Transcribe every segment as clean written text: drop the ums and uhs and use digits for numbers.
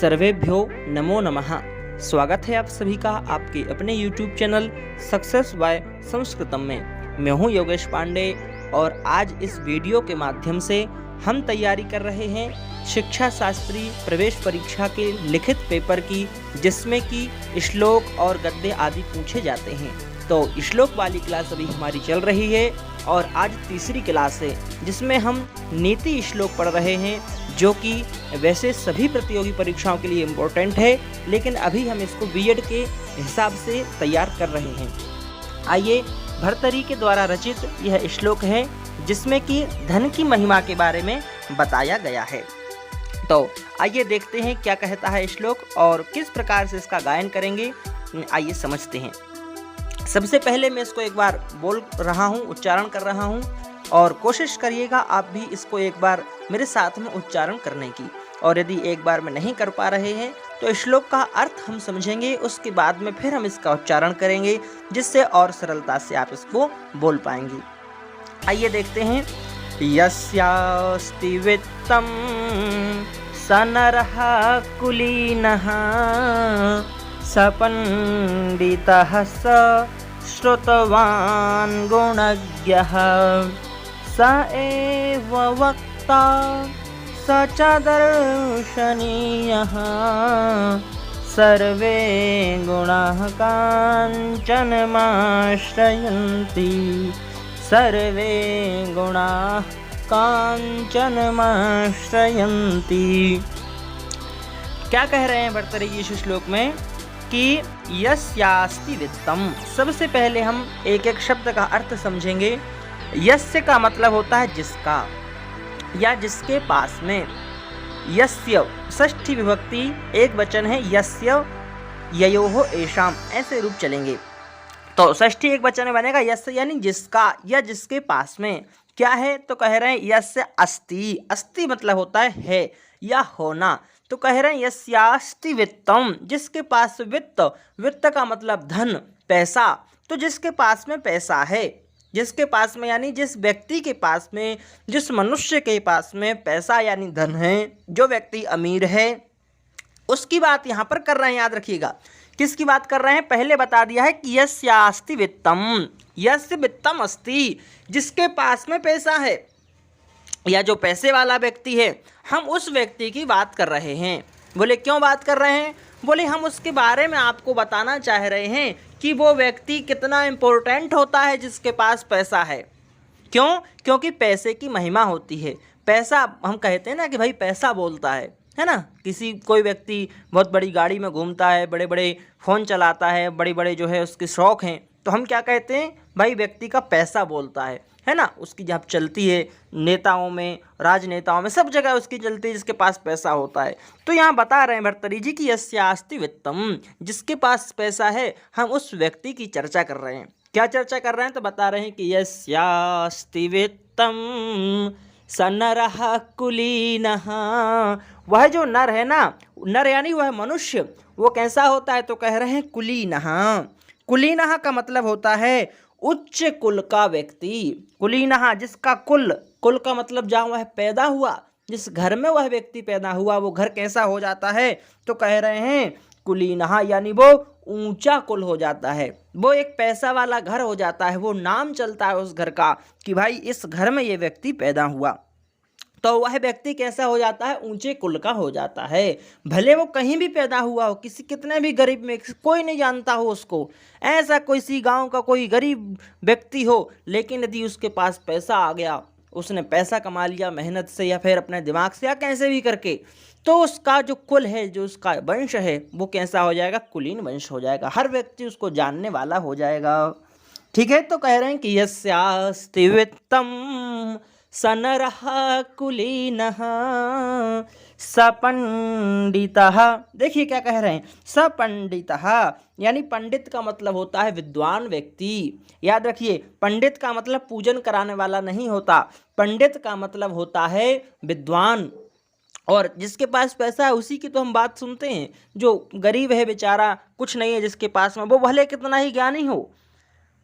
सर्वेभ्यो नमो नमः। स्वागत है आप सभी का आपके अपने YouTube चैनल सक्सेस बाय संस्कृतम में। मैं हूं योगेश पांडे और आज इस वीडियो के माध्यम से हम तैयारी कर रहे हैं शिक्षा शास्त्री प्रवेश परीक्षा के लिखित पेपर की, जिसमें कि श्लोक और गद्य आदि पूछे जाते हैं। तो श्लोक वाली क्लास अभी हमारी चल रही है और आज तीसरी क्लास है जिसमें हम नीति श्लोक पढ़ रहे हैं, जो कि वैसे सभी प्रतियोगी परीक्षाओं के लिए इम्पोर्टेंट है, लेकिन अभी हम इसको बीएड के हिसाब से तैयार कर रहे हैं। आइए, भर्तरी के द्वारा रचित यह श्लोक है जिसमें कि धन की महिमा के बारे में बताया गया है। तो आइए देखते हैं क्या कहता है श्लोक और किस प्रकार से इसका गायन करेंगे। आइए समझते हैं। सबसे पहले मैं इसको एक बार बोल रहा हूँ, उच्चारण कर रहा हूँ, और कोशिश करिएगा आप भी इसको एक बार मेरे साथ में उच्चारण करने की। और यदि एक बार में नहीं कर पा रहे हैं तो श्लोक का अर्थ हम समझेंगे, उसके बाद में फिर हम इसका उच्चारण करेंगे, जिससे और सरलता से आप इसको बोल पाएंगे। आइए देखते हैं। यस्यास्ति वित्तं स नरः कुलीनः स पंडितः स श्रुतवान् गुणज्ञः स एव वक्ता स च दर्शनीयः सर्वे गुणाः काञ्चनमाश्रयन्ति सर्वे गुणाः काञ्चनमाश्रयन्ति। क्या कह रहे हैं भर्तरी जी इस श्लोक में कि यस्यास्ति वित्तम। सबसे पहले हम एक एक शब्द का अर्थ समझेंगे। यस्य का मतलब होता है जिसका या जिसके पास में। यस्य षष्ठी विभक्ति एक वचन है, यस्य ययोः एषाम, ऐसे रूप चलेंगे। तो षष्ठी एक वचन में बनेगा यस्य यानी जिसका या जिसके पास में। क्या है तो कह रहे हैं यस्य अस्ति। अस्ति मतलब होता है या होना। तो कह रहे हैं यस्यास्ति वित्तम, जिसके पास वित्त। वित्त का मतलब धन, पैसा। तो जिसके पास में पैसा है, जिसके पास में यानी जिस व्यक्ति के पास में, जिस मनुष्य के पास में पैसा यानी धन है, जो व्यक्ति अमीर है, उसकी बात यहाँ पर कर रहे हैं। याद रखिएगा किसकी बात कर रहे हैं। पहले बता दिया है कि यस्यास्ति वित्तम, यस्य वित्तम अस्ति, जिसके पास में पैसा है या जो पैसे वाला व्यक्ति है, हम उस व्यक्ति की बात कर रहे हैं। बोले क्यों बात कर रहे हैं? बोले हम उसके बारे में आपको बताना चाह रहे हैं कि वो व्यक्ति कितना इम्पोर्टेंट होता है जिसके पास पैसा है। क्यों? क्योंकि पैसे की महिमा होती है। पैसा, हम कहते हैं ना कि भाई पैसा बोलता है ना। कोई व्यक्ति बहुत बड़ी गाड़ी में घूमता है, बड़े बड़े फ़ोन चलाता है, बड़े बड़े जो है उसके शौक़ हैं, तो हम क्या कहते हैं? भाई व्यक्ति का पैसा बोलता है ना। उसकी जब चलती है नेताओं में, राजनेताओं में, सब जगह उसकी चलती है जिसके पास पैसा होता है। तो यहाँ बता रहे हैं भर्तरी जी कि यस्यास्ति वित्तम, जिसके पास पैसा है, हम उस व्यक्ति की चर्चा कर रहे हैं। क्या चर्चा कर रहे हैं? तो बता रहे हैं कि यस्यास्ति वित्तम स नरः कुलीनः। वह जो नर है ना, नर यानी वह मनुष्य, वो कैसा होता है? तो कह रहे हैं कुलीनः। कुलीनः का मतलब होता है उच्च कुल का व्यक्ति। कुलीनः जिसका कुल, कुल का मतलब जहाँ वह पैदा हुआ, जिस घर में वह व्यक्ति पैदा हुआ, वो घर कैसा हो जाता है? तो कह रहे हैं कुलीनः यानी वो ऊंचा कुल हो जाता है, वो एक पैसा वाला घर हो जाता है, वो नाम चलता है उस घर का कि भाई इस घर में ये व्यक्ति पैदा हुआ। तो वह व्यक्ति कैसा हो जाता है? ऊंचे कुल का हो जाता है। भले वो कहीं भी पैदा हुआ हो, किसी कितने भी गरीब में, कोई नहीं जानता हो उसको, ऐसा कोई सी गांव का कोई गरीब व्यक्ति हो, लेकिन यदि उसके पास पैसा आ गया, उसने पैसा कमा लिया मेहनत से या फिर अपने दिमाग से या कैसे भी करके, तो उसका जो कुल है, जो उसका वंश है, वो कैसा हो जाएगा? कुलीन वंश हो जाएगा। हर व्यक्ति उसको जानने वाला हो जाएगा। ठीक है। तो कह रहे हैं कि यस्यास्ति वित्तम स नरः कुलीनः स पंडितः। देखिए क्या कह रहे हैं, स पंडितः यानी पंडित का मतलब होता है विद्वान व्यक्ति। याद रखिए, पंडित का मतलब पूजन कराने वाला नहीं होता, पंडित का मतलब होता है विद्वान। और जिसके पास पैसा है उसी की तो हम बात सुनते हैं। जो गरीब है बेचारा, कुछ नहीं है जिसके पास में, वो भले कितना ही ज्ञानी हो,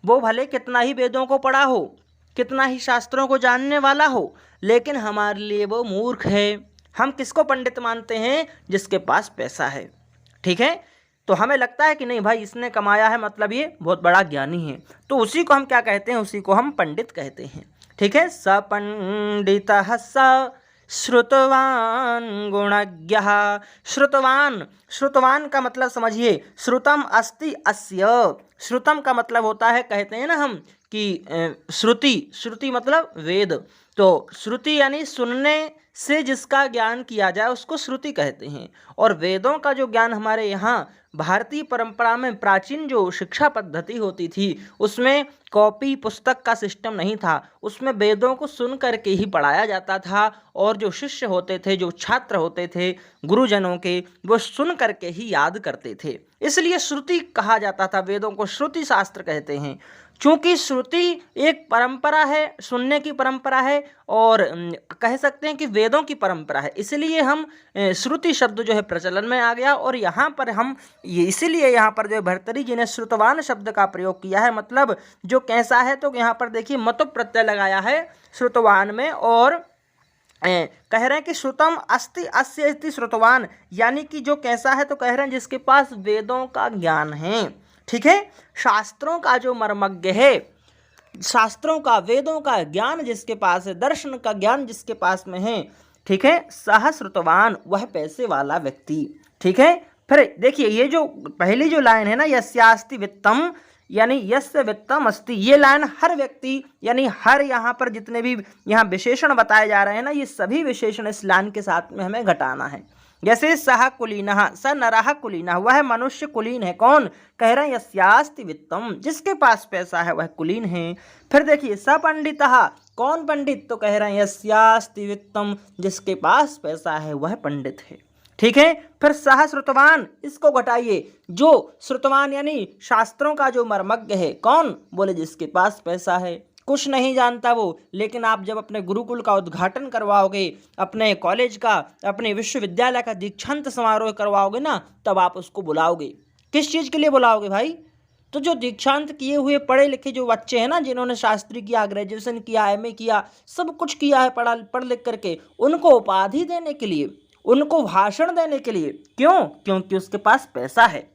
वो भले कितना ही वेदों को पढ़ा हो, कितना ही शास्त्रों को जानने वाला हो, लेकिन हमारे लिए वो मूर्ख है, हम किसको पंडित मानते हैं? जिसके पास पैसा है। ठीक है, तो हमें लगता है कि नहीं भाई इसने कमाया है मतलब ये बहुत बड़ा ज्ञानी है, तो उसी को हम क्या कहते हैं? उसी को हम पंडित कहते हैं। ठीक है, स पंडितः स श्रुतवान गुणज्ञः। श्रुतवान, श्रुतवान का मतलब समझिए, श्रुतम अस्ति अस्य। श्रुतम का मतलब होता है, कहते हैं ना हम कि श्रुति, श्रुति मतलब वेद। तो श्रुति यानी सुनने से जिसका ज्ञान किया जाए उसको श्रुति कहते हैं। और वेदों का जो ज्ञान हमारे यहाँ भारतीय परंपरा में प्राचीन जो शिक्षा पद्धति होती थी उसमें कॉपी पुस्तक का सिस्टम नहीं था, उसमें वेदों को सुन करके ही पढ़ाया जाता था। और जो शिष्य होते थे, जो छात्र होते थे गुरुजनों के, वो सुन करके ही याद करते थे, इसलिए श्रुति कहा जाता था। वेदों को श्रुति शास्त्र कहते हैं। चूँकि श्रुति एक परंपरा है, सुनने की परंपरा है, और कह सकते हैं कि वेदों की परंपरा है, इसलिए हम श्रुति शब्द जो है प्रचलन में आ गया। और यहाँ पर हम ये इसीलिए यहाँ पर जो भर्तृहरि जी ने श्रुतवान शब्द का प्रयोग किया है, मतलब जो कैसा है, तो यहाँ पर देखिए मतु प्रत्यय लगाया है श्रुतवान में, और कह रहे हैं कि श्रुतम अस्ति अस्य इति श्रुतवान, यानी कि जो कैसा है, तो कह रहे हैं जिसके पास वेदों का ज्ञान है। ठीक है, शास्त्रों का जो मर्मज्ञ है, शास्त्रों का वेदों का ज्ञान जिसके पास है, दर्शन का ज्ञान जिसके पास में है, ठीक है, सह श्रुतवान, वह पैसे वाला व्यक्ति। ठीक है, फिर देखिए ये जो पहली जो लाइन है ना, यस्यास्ति वित्तम, यानी यस्य वित्तम अस्ति, ये लाइन हर व्यक्ति यानी हर यहाँ पर जितने भी यहाँ विशेषण बताए जा रहे हैं ना, ये सभी विशेषण इस लाइन के साथ में हमें घटाना है। जैसे सह कुलीनः, स नरः कुलीनः, वह मनुष्य कुलीन है। कौन? कह रहे हैं यस्यास्ति वित्तम, जिसके पास पैसा है वह कुलीन है। फिर देखिए स पंडितः, कौन पंडित? तो कह रहे हैं यस्यास्ति वित्तम, जिसके पास पैसा है वह पंडित है। ठीक है, फिर सह श्रुतवान, इसको घटाइए, जो श्रुतवान यानी शास्त्रों का जो मर्मज्ञ है। कौन? बोले जिसके पास पैसा है, कुछ नहीं जानता वो, लेकिन आप जब अपने गुरुकुल का उद्घाटन करवाओगे, अपने कॉलेज का, अपने विश्वविद्यालय का दीक्षांत समारोह करवाओगे ना, तब आप उसको बुलाओगे। किस चीज़ के लिए बुलाओगे भाई? तो जो दीक्षांत किए हुए पढ़े लिखे जो बच्चे हैं ना, जिन्होंने शास्त्री किया, ग्रेजुएशन किया, एमए किया, सब कुछ किया है पढ़ लिख करके, उनको उपाधि देने के लिए, उनको भाषण देने के लिए। क्यों? क्योंकि उसके पास पैसा है।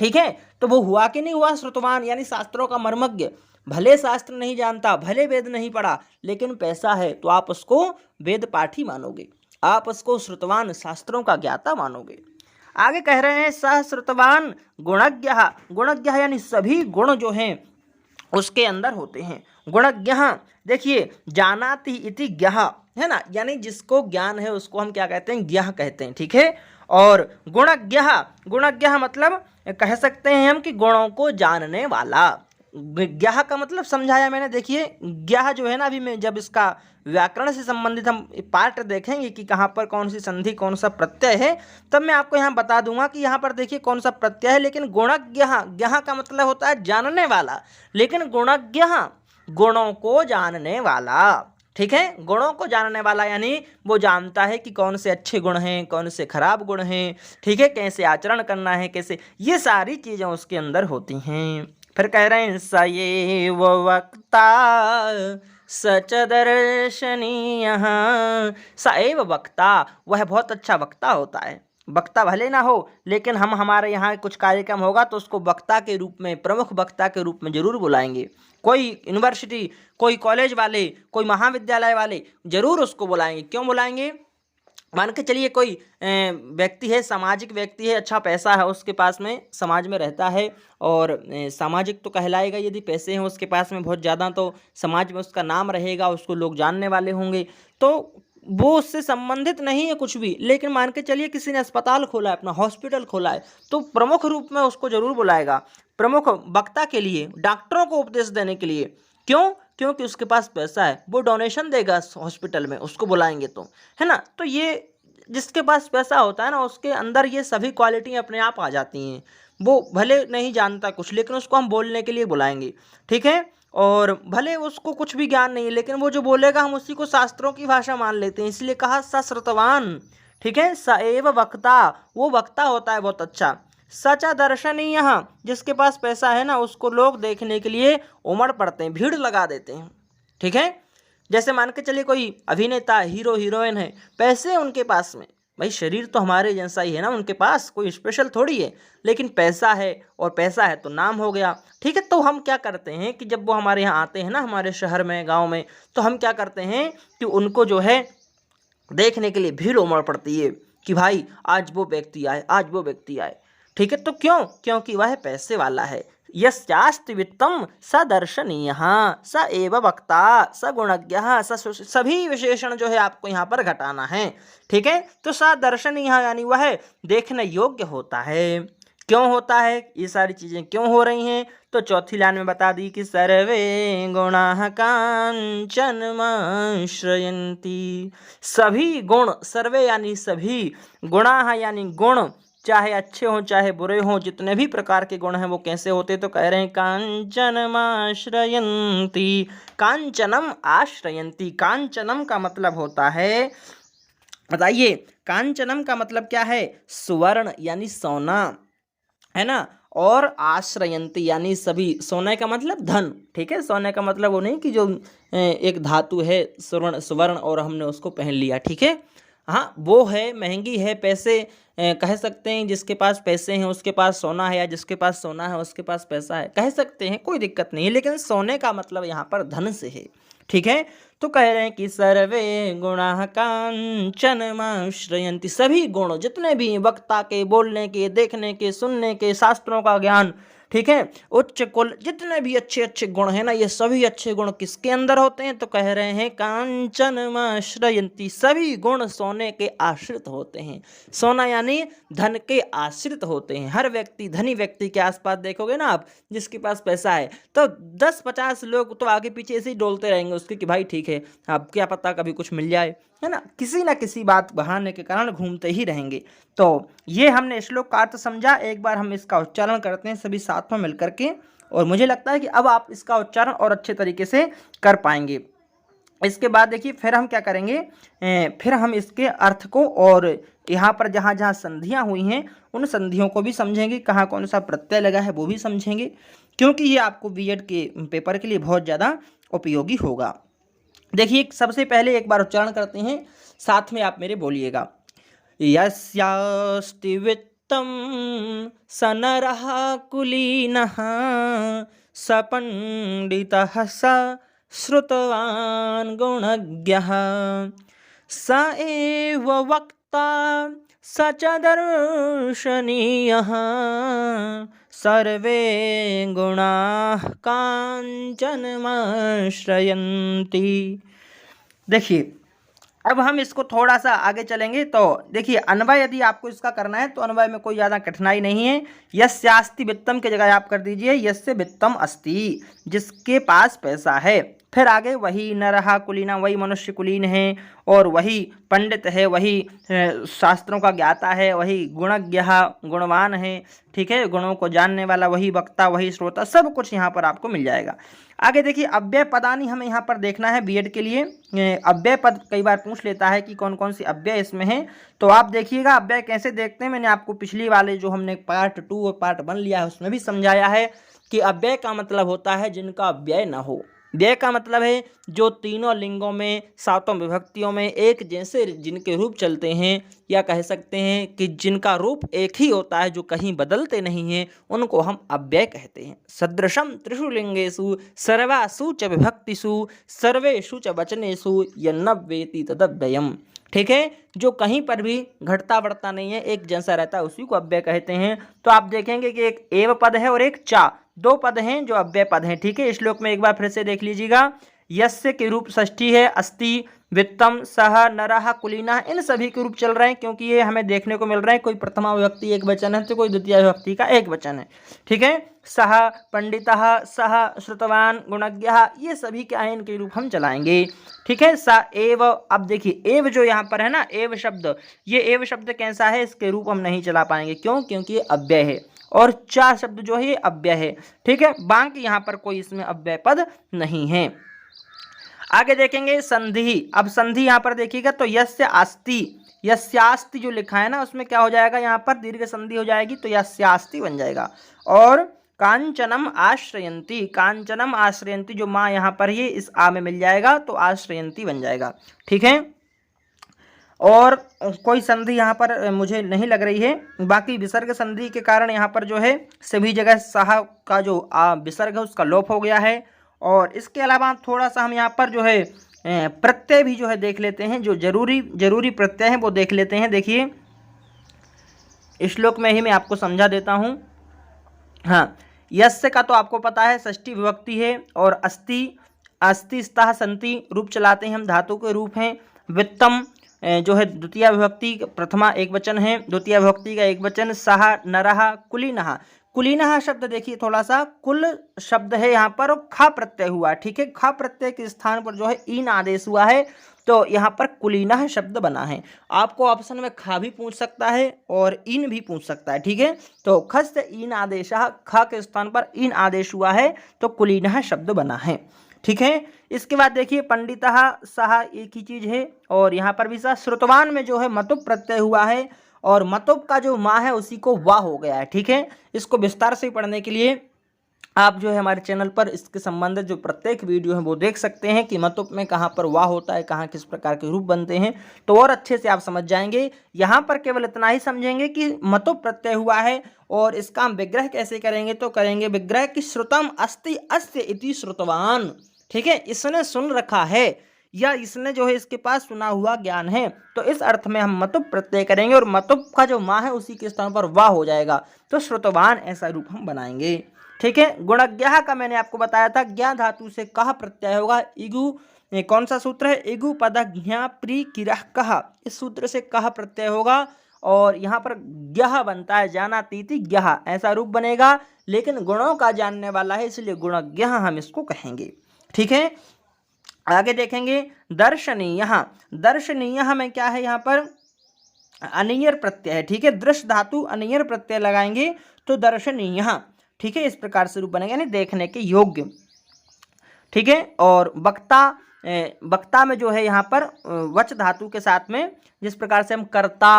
ठीक है, तो वो हुआ कि नहीं हुआ श्रुतवान, यानी शास्त्रों का मर्मज्ञ। भले शास्त्र नहीं जानता, भले वेद नहीं पढ़ा, लेकिन पैसा है, तो आप उसको वेद पाठी मानोगे, आप उसको श्रुतवान, शास्त्रों का ज्ञाता मानोगे। आगे कह रहे हैं सह श्रुतवान गुणज्ञः, गुणज्ञः यानी सभी गुण जो हैं उसके अंदर होते हैं। गुणज्ञः, देखिए जानाति इति ज्ञः, है ना, यानी जिसको ज्ञान है उसको हम क्या कहते हैं? ज्ञः कहते हैं। ठीक है, और गुणज्ञः, गुणज्ञः मतलब कह सकते हैं हम कि गुणों को जानने वाला। ज्ञः का मतलब समझाया मैंने। देखिए ज्ञः जो है ना, अभी मैं जब इसका व्याकरण से संबंधित हम पार्ट देखेंगे कि कहाँ पर कौन सी संधि, कौन सा प्रत्यय है, तब मैं आपको यहाँ बता दूंगा कि यहाँ पर देखिए कौन सा प्रत्यय है। लेकिन गुणज्ञः, ज्ञः का मतलब होता है जानने वाला, लेकिन गुणज्ञः गुणों को जानने वाला। ठीक है, गुणों को जानने वाला यानी वो जानता है कि कौन से अच्छे गुण हैं, कौन से खराब गुण हैं। ठीक है, कैसे आचरण करना है, कैसे, ये सारी चीज़ें उसके अंदर होती हैं। फिर कह रहे हैं स ये वक्ता सच दर्शनीयः, स एव वक्ता, वह बहुत अच्छा वक्ता होता है। वक्ता भले ना हो, लेकिन हम हमारे यहाँ कुछ कार्यक्रम होगा तो उसको वक्ता के रूप में, प्रमुख वक्ता के रूप में जरूर बुलाएंगे। कोई यूनिवर्सिटी, कोई कॉलेज वाले, कोई महाविद्यालय वाले जरूर उसको बुलाएंगे। क्यों बुलाएंगे? मान के चलिए कोई व्यक्ति है, सामाजिक व्यक्ति है, अच्छा पैसा है उसके पास में, समाज में रहता है, और सामाजिक तो कहलाएगा यदि पैसे हैं उसके पास में बहुत ज़्यादा, तो समाज में उसका नाम रहेगा, उसको लोग जानने वाले होंगे, तो वो उससे संबंधित नहीं है कुछ भी। लेकिन मान के चलिए किसी ने अस्पताल खोला है, अपना हॉस्पिटल खोला है, तो प्रमुख रूप में उसको जरूर बुलाएगा, प्रमुख वक्ता के लिए, डॉक्टरों को उपदेश देने के लिए। क्यों? क्योंकि उसके पास पैसा है, वो डोनेशन देगा हॉस्पिटल में, उसको बुलाएंगे तो, है ना। तो ये जिसके पास पैसा होता है ना, उसके अंदर ये सभी क्वालिटियाँ अपने आप आ जाती हैं। वो भले नहीं जानता कुछ, लेकिन उसको हम बोलने के लिए बुलाएंगे। ठीक है, और भले उसको कुछ भी ज्ञान नहीं है, लेकिन वो जो बोलेगा हम उसी को शास्त्रों की भाषा मान लेते हैं, इसलिए कहा सश्रुतवान। ठीक है, स एव वक्ता, वो वक्ता होता है बहुत अच्छा। सच दर्शनीय, जिसके पास पैसा है ना, उसको लोग देखने के लिए उमड़ पड़ते हैं, भीड़ लगा देते हैं। ठीक है, जैसे मान के चलिए कोई अभिनेता हीरो हीरोइन है, पैसे हैं उनके पास में, भाई शरीर तो हमारे जैसा ही है ना उनके पास, कोई स्पेशल थोड़ी है, लेकिन पैसा है और पैसा है तो नाम हो गया। ठीक है, तो हम क्या करते हैं कि जब वो हमारे यहाँ आते हैं ना, हमारे शहर में गांव में, तो हम क्या करते हैं कि उनको जो है देखने के लिए भीड़ उमड़ पड़ती है कि भाई आज वो व्यक्ति आए, आज वो व्यक्ति आए। ठीक है, तो क्यों? क्योंकि वह पैसे वाला है। यस्यास्ति वित्तम स दर्शनीयः स एव वक्ता स गुणज्ञः सभी विशेषण जो है आपको यहाँ पर घटाना है। ठीक है, तो स दर्शनीयः यानी वह देखने योग्य होता है। क्यों होता है? ये सारी चीज़ें क्यों हो रही हैं? तो चौथी लाइन में बता दी कि सर्वे गुणाः कांचनमाश्रयन्ति, सभी गुण, सर्वे यानी सभी, गुणाः यानी गुण, चाहे अच्छे हों चाहे बुरे हों, जितने भी प्रकार के गुण हैं वो कैसे होते? तो कह रहे हैं कांचनमाश्रयन्ति, कांचनम आश्रयन्ति। कांचनम का मतलब होता है, बताइए, कांचनम का मतलब क्या है? सुवर्ण यानी सोना, है ना, और आश्रयंती यानी सभी, सोने का मतलब धन। ठीक है, सोने का मतलब वो नहीं कि जो एक धातु है सुवर्ण और हमने उसको पहन लिया। ठीक है, हाँ वो है, महंगी है, पैसे कह सकते हैं, जिसके पास पैसे हैं उसके पास सोना है, या जिसके पास सोना है उसके पास पैसा है, कह सकते हैं, कोई दिक्कत नहीं है, लेकिन सोने का मतलब यहाँ पर धन से है। ठीक है, तो कह रहे हैं कि सर्वे गुणाः कांचनमाश्रयन्ति, सभी गुण जितने भी वक्ता के, बोलने के, देखने के, सुनने के, शास्त्रों का ज्ञान, ठीक है, उच्च कुल, जितने भी अच्छे अच्छे गुण हैं ना, ये सभी अच्छे गुण किसके अंदर होते हैं? तो कह रहे हैं कांचनमाश्रयन्ति, सभी गुण सोने के आश्रित होते हैं। सोना यानी धन के आश्रित होते हैं। हर व्यक्ति, धनी व्यक्ति के आसपास देखोगे ना आप, जिसके पास पैसा है, तो 10-50 लोग तो आगे पीछे ऐसे ही डोलते रहेंगे उसके कि भाई ठीक है, अब क्या पता कभी कुछ मिल जाए, है ना, किसी ना किसी बात बहाने के कारण घूमते ही रहेंगे। तो ये हमने श्लोक का अर्थ समझा। एक बार हम इसका उच्चारण करते हैं सभी साथ में मिलकर के, और मुझे लगता है कि अब आप इसका उच्चारण और अच्छे तरीके से कर पाएंगे। इसके बाद देखिए फिर हम क्या करेंगे, फिर हम इसके अर्थ को और यहाँ पर जहाँ जहाँ संधियाँ हुई हैं उन संधियों को भी समझेंगे, कहाँ कौन सा प्रत्यय लगा है वो भी समझेंगे, क्योंकि ये आपको बीएड के पेपर के लिए बहुत ज़्यादा उपयोगी होगा। देखिए सबसे पहले एक बार उच्चारण करते हैं, साथ में आप मेरे बोलिएगा। यस्यास्ति वित्तं स नरः कुलीनः स पंडितः स श्रुतवान् गुणज्ञः स एव वक्ता स च दर्शनीयः सर्वे गुणाः कांचनमाश्रयन्ति। देखिए अब हम इसको थोड़ा सा आगे चलेंगे, तो देखिए अन्वय यदि आपको इसका करना है तो अन्वय में कोई ज़्यादा कठिनाई नहीं है। यस्यास्ति वित्तम की जगह आप कर दीजिए यस्य वित्तम अस्ति, जिसके पास पैसा है। फिर आगे वही नरहा कुलीना, वही मनुष्य कुलीन है, और वही पंडित है, वही शास्त्रों का ज्ञाता है, वही गुणज्ञ गुणवान है, ठीक है, गुणों को जानने वाला, वही वक्ता, वही श्रोता, सब कुछ यहाँ पर आपको मिल जाएगा। आगे देखिए अव्यय पदानी हमें यहाँ पर देखना है बीएड के लिए। अव्यय पद कई बार पूछ लेता है कि कौन कौन सी अव्यय इसमें है, तो आप देखिएगा अव्यय कैसे देखते हैं। मैंने आपको पिछली वाले जो हमने पार्ट 2 और पार्ट 1 लिया है उसमें भी समझाया है कि अव्यय का मतलब होता है जिनका व्यय न हो। व्यय का मतलब है जो तीनों लिंगों में, सातों विभक्तियों में एक जैसे जिनके रूप चलते हैं, या कह सकते हैं कि जिनका रूप एक ही होता है, जो कहीं बदलते नहीं हैं, उनको हम अव्यय कहते हैं। सदृशम त्रिषु लिंगेषु सर्वासु च विभक्तिषु सर्वेषु च वचनेषु यन्न वेति तदव्ययम्। ठीक है, जो कहीं पर भी घटता बढ़ता नहीं है, एक जैसा रहता है, उसी को अव्यय कहते हैं। तो आप देखेंगे कि एक एव पद है और एक चा, दो पद हैं जो अव्यय पद हैं। ठीक है, इस श्लोक में एक बार फिर से देख लीजिएगा। यस्य के रूप षष्ठी है, अस्ति, वित्तम, सह, नरः, कुलीना, इन सभी के रूप चल रहे हैं, क्योंकि ये हमें देखने को मिल रहा है कोई प्रथमा विभक्ति एक वचन है तो कोई द्वितीय विभक्ति का एक वचन है। ठीक है, सह पंडितः, सह श्रुतवान, गुणज्ञः, ये सभी क्या है, इनके रूप हम चलाएंगे। ठीक है, स एव, अब देखिए एव जो यहाँ पर है ना, एव शब्द, ये एव शब्द कैसा है, इसके रूप हम नहीं चला पाएंगे। क्यों? क्योंकि ये अव्यय है, और चा शब्द जो है ये अव्यय है। ठीक है, बाकी यहाँ पर कोई इसमें अव्यय पद नहीं है। आगे देखेंगे संधि। अब संधि यहाँ पर देखिएगा तो यस्य अस्ति, यस्यास्ति जो लिखा है ना उसमें क्या हो जाएगा, यहाँ पर दीर्घ संधि हो जाएगी तो यस्यास्ति बन जाएगा। और कांचनम आश्रयंती, कांचनम आश्रयंती जो माँ यहाँ पर ये इस आ में मिल जाएगा तो आश्रयंती बन जाएगा। ठीक है, और कोई संधि यहाँ पर मुझे नहीं लग रही है, बाकी विसर्ग संधि के कारण यहाँ पर जो है सभी जगह साह का जो विसर्ग है उसका लोप हो गया है। और इसके अलावा थोड़ा सा हम यहाँ पर जो है प्रत्यय भी जो है देख लेते हैं, जो जरूरी प्रत्यय हैं वो देख लेते हैं। देखिए श्लोक में ही मैं आपको समझा देता हूँ। हाँ, यस्य का तो आपको पता है षष्ठी विभक्ति है, और अस्ति, अस्ति स्तः संति रूप चलाते हैं हम, धातु के रूप हैं। वित्तम जो है द्वितीय विभक्ति, प्रथमा एक वचन है, द्वितीय विभक्ति का एक वचन। सहा नरहा कुलीनहा, कुलीनहा शब्द देखिए थोड़ा सा कुल शब्द है यहाँ पर, और खा प्रत्यय हुआ। ठीक है, खा प्रत्यय के स्थान पर जो है ईन आदेश हुआ है, तो यहाँ पर कुलीनह शब्द बना है। आपको ऑप्शन में खा भी पूछ सकता है और इन भी पूछ सकता है। ठीक है, तो खस्त इन आदेश, खा के स्थान पर इन आदेश हुआ है तो कुलीनह शब्द बना है। ठीक है, इसके बाद देखिए पंडितः सह एक ही चीज है, और यहाँ पर भी सह। श्रुतवान में जो है मतुप प्रत्यय हुआ है, और मतुप का जो माँ है उसी को वाह हो गया है। ठीक है, इसको विस्तार से पढ़ने के लिए आप जो है हमारे चैनल पर इसके संबंधित जो प्रत्येक वीडियो है वो देख सकते हैं कि मतुप में कहाँ पर वाह होता है, कहाँ किस प्रकार के रूप बनते हैं, तो और अच्छे से आप समझ जाएंगे। यहाँ पर केवल इतना ही समझेंगे कि मतुप प्रत्यय हुआ है, और इसका हम विग्रह कैसे करेंगे, तो करेंगे विग्रह कि श्रुतम अस्ति अस्य इति श्रुतवान। ठीक है, इसने सुन रखा है, या इसने जो है इसके पास सुना हुआ ज्ञान है, तो इस अर्थ में हम मतुप प्रत्यय करेंगे, और मतुप का जो माँ है उसी के स्थान पर वाह हो जाएगा, तो श्रुतवान ऐसा रूप हम बनाएंगे। ठीक है, गुणज्ञः का मैंने आपको बताया था, ज्ञा धातु से कह प्रत्यय होगा। इगु कौन सा सूत्र है, इगु पद ज्ञा प्री किरह कह, इस सूत्र से कह प्रत्यय होगा, और यहाँ पर ज्ञः बनता है, जाना तीति ज्ञः ऐसा रूप बनेगा, लेकिन गुणों का जानने वाला है इसलिए गुणज्ञः हम इसको कहेंगे। ठीक है, आगे देखेंगे दर्शनीय, दर्शनीय में क्या है, यहाँ पर अनियर प्रत्यय है। ठीक है, दृश्य धातु अनियर प्रत्यय लगाएंगे तो दर्शनीय। ठीक है, इस प्रकार से रूप बनेगा, यानी देखने के योग्य। ठीक है, और वक्ता, वक्ता में जो है यहाँ पर वच धातु के साथ में जिस प्रकार से हम कर्ता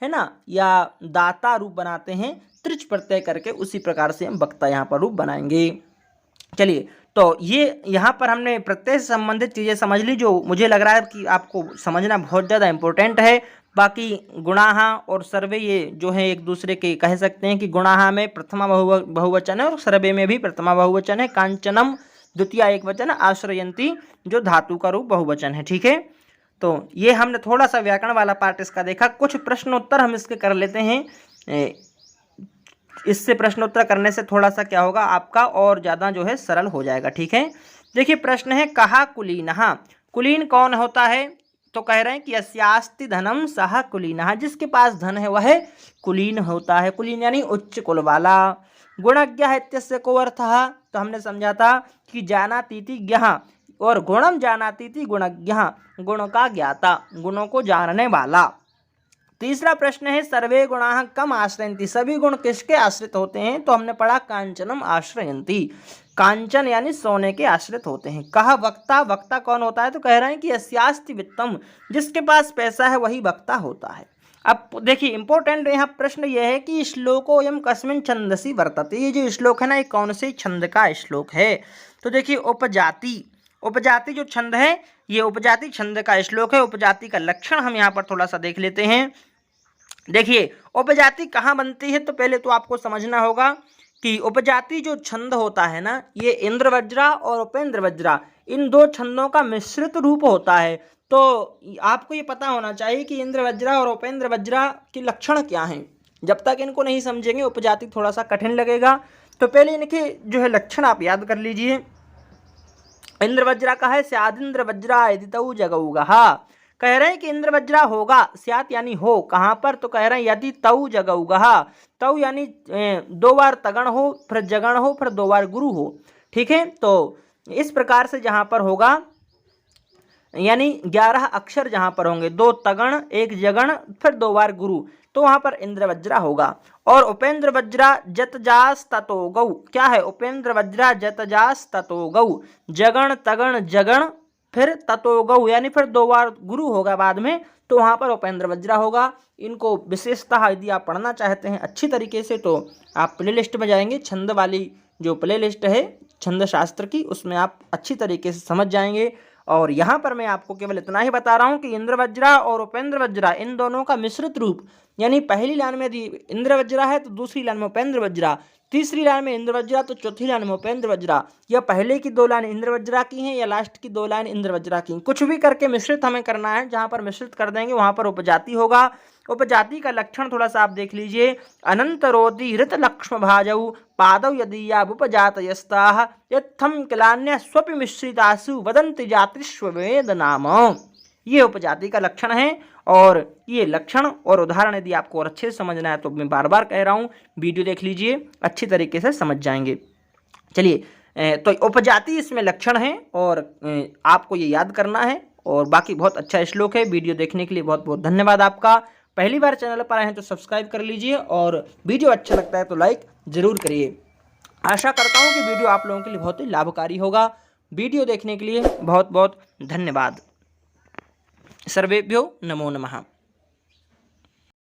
है ना या दाता रूप बनाते हैं त्रिच प्रत्यय करके, उसी प्रकार से हम वक्ता यहाँ पर रूप बनाएंगे। चलिए, तो ये यहाँ पर हमने प्रत्यय से संबंधित चीज़ें समझ ली, जो मुझे लग रहा है कि आपको समझना बहुत ज़्यादा इम्पोर्टेंट है। बाकी गुणाहा और सर्वे ये जो है एक दूसरे के कह सकते हैं कि गुणाहा में प्रथमा बहुवचन है और सर्वे में भी प्रथमा बहुवचन है। कांचनम द्वितीय एक वचन, आश्रयंती जो धातु का रूप बहुवचन है। ठीक है, तो ये हमने थोड़ा सा व्याकरण वाला पार्ट इसका देखा। कुछ प्रश्नोत्तर हम इसके कर लेते हैं, इससे प्रश्नोत्तर करने से थोड़ा सा क्या होगा आपका और ज़्यादा जो है सरल हो जाएगा। ठीक है, देखिए प्रश्न है कहा कुलीनहा, कुलीन कौन होता है, तो कह रहे हैं कि अस्यास्ति धनम सह कुलीनहा, जिसके पास धन है वह कुलीन होता है। कुलीन यानी उच्च कुल वाला। गुणज्ञ इत्यस्य को अर्थः, तो हमने समझा था कि जानातीति ज्ञः, और गुणम जानातीति गुणज्ञः, गुण का ज्ञाता, गुणों को जानने वाला। तीसरा प्रश्न है सर्वे गुणाः कम आश्रयन्ति, सभी गुण किसके आश्रित होते हैं, तो हमने पढ़ा कांचनम आश्रयन्ति, कांचन यानी सोने के आश्रित होते हैं। कहा वक्ता, वक्ता कौन होता है, तो कह रहे हैं कि अस्यास्ति वित्तम, जिसके पास पैसा है वही वक्ता होता है। अब देखिए इंपॉर्टेंट यहाँ प्रश्न यह है कि श्लोकोऽयं कस्मिन् छंदसि वर्तते, ये जो श्लोक है ना ये कौन से छंद का श्लोक है, तो देखिए उपजाति, उपजाति जो छंद है ये उपजाति छंद का श्लोक है। उपजाति का लक्षण हम यहाँ पर थोड़ा सा देख लेते हैं। देखिए उपजाति कहाँ बनती है, तो पहले तो आपको समझना होगा कि उपजाति जो छंद होता है ना ये इंद्रवज्रा और उपेंद्र वज्रा इन दो छंदों का मिश्रित रूप होता है। तो आपको ये पता होना चाहिए कि इंद्रवज्रा और उपेंद्र वज्रा के लक्षण क्या हैं। जब तक इनको नहीं समझेंगे उपजाति थोड़ा सा कठिन लगेगा। तो पहले इनके जो है लक्षण आप याद कर लीजिए। इंद्रवज्रा का है स्यादिंद्र वज्रा यदि तऊ जगऊगा, कह रहे हैं कि इंद्रवज्रा होगा, स्यात यानी हो, कहाँ पर, तो कह रहे हैं यदि तऊ जगऊगा, तऊ यानी दो बार तगण हो, फिर जगण हो, फिर दो बार गुरु हो। ठीक है, तो इस प्रकार से जहाँ पर होगा यानी 11 अक्षर जहाँ पर होंगे, 2 तगण 1 जगण फिर 2 बार गुरु, तो वहाँ पर इंद्रवज्रा होगा। और उपेंद्र वज्रा जतजास ततो गौ, क्या है उपेंद्र वज्रा जतजास ततो गौ, जगण तगण जगण फिर ततो गौ यानी फिर 2 बार गुरु होगा बाद में, तो वहाँ पर उपेंद्र वज्रा होगा। इनको विशेषतः यदि आप पढ़ना चाहते हैं अच्छी तरीके से तो आप प्ले लिस्ट में जाएंगे, छंद वाली जो प्ले लिस्ट है छंद शास्त्र की, उसमें आप अच्छी तरीके से समझ जाएंगे। और यहाँ पर मैं आपको केवल इतना ही बता रहा हूँ कि इंद्र वज्रा और उपेंद्र वज्रा इन दोनों का मिश्रित रूप, यानी पहली लाइन में यदि इंद्र वज्रा है तो दूसरी लाइन में उपेंद्र वज्रा, तीसरी लाइन में इंद्र वज्रा तो चौथी लाइन में उपेंद्र वज्रा, या पहले की 2 लाइन इंद्र वज्रा की हैं या लास्ट की 2 लाइन इंद्र वज्रा की, कुछ भी करके मिश्रित हमें करना है। जहाँ पर मिश्रित कर देंगे वहाँ पर उपजाति होगा। उपजाति का लक्षण थोड़ा सा आप देख लीजिए। अनंतरोति ऋत लक्ष्म भाजौ पादौ यदि उपजातयस्ताः यत्थम किलान्य स्वपि मिश्रितासु वदन्ति जातिष्व वेद नाम। ये उपजाति का लक्षण है। और ये लक्षण और उदाहरण यदि आपको और अच्छे से समझना है तो मैं बार बार कह रहा हूँ, वीडियो देख लीजिए, अच्छी तरीके से समझ जाएंगे। चलिए, तो उपजाति इसमें लक्षण है और आपको ये याद करना है। और बाकी बहुत अच्छा श्लोक है। वीडियो देखने के लिए बहुत बहुत धन्यवाद आपका। पहली बार चैनल पर आए हैं तो सब्सक्राइब कर लीजिए और वीडियो अच्छा लगता है तो लाइक ज़रूर करिए। आशा करता हूँ कि वीडियो आप लोगों के लिए बहुत ही लाभकारी होगा। वीडियो देखने के लिए बहुत बहुत धन्यवाद। सर्वेभ्यो नमो नमः।